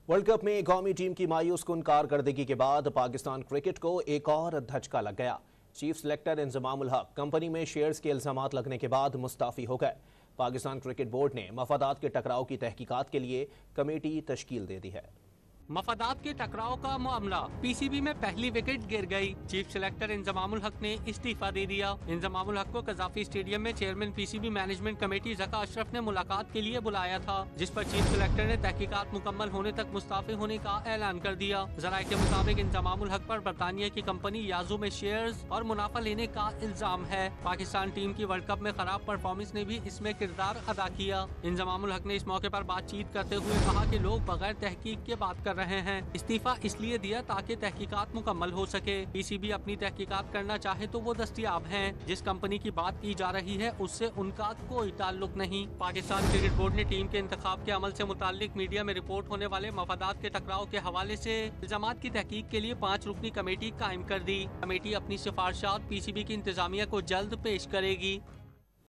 World cup में कौमी team की मायूसकुन कारकर्दगी के बाद पाकिस्तान क्रिकेट को एक और धचका लग गया। Chief selector Inzamam ul Haq company में शेयर्स के इल्जामात लगने के बाद मुस्ताफी हो गए। पाकिस्तान क्रिकेट बोर्ड ने मफादात के टकराव की तहकीकात के लिए कमेटी तश्कील दे दी है। मफादात के टकराव का मामला, पीसीबी में पहली विकेट गिर गई। चीफ सिलेक्टर इंजमाम उल हक ने इस्तीफा दे दिया। इंजमाम उल हक को कजाफी स्टेडियम में chairman PCB management committee Zaka Ashraf ने मुलाकात के लिए बुलाया था, जिस पर चीफ सिलेक्टर ने तहकीकात मुकम्मल होने तक मुस्ताफी होने का ऐलान कर दिया। जराये के मुताबिक इंजमाम उल हक पर बरतानिया की कंपनी याजू में शेयर्स और मुनाफा लेने का इल्जाम है। पाकिस्तान टीम की वर्ल्ड कप में खराब परफॉर्मेंस ने भी इसमें किरदार अदा किया। इंजमाम उल हक ने इस मौके पर बातचीत करते हुए कहा कि लोग बगैर तहकीक के बात कर रहे हैं। इस्तीफा इसलिए दिया ताकि तहकीकात मुकम्मल हो सके। पीसीबी अपनी तहकीकात करना चाहे तो वो दस्तयाब हैं। जिस कंपनी की बात की जा रही है उससे उनका कोई ताल्लुक नहीं। पाकिस्तान क्रिकेट बोर्ड ने टीम के इंतखाब के अमल से मुताल्लिक मीडिया में रिपोर्ट होने वाले मफादात के टकराव के हवाले से इल्जामात की तहकीक के लिए 5 रुकनी कमेटी कायम कर दी। कमेटी अपनी सिफारिशात पीसीबी की इंतजामिया को जल्द पेश करेगी।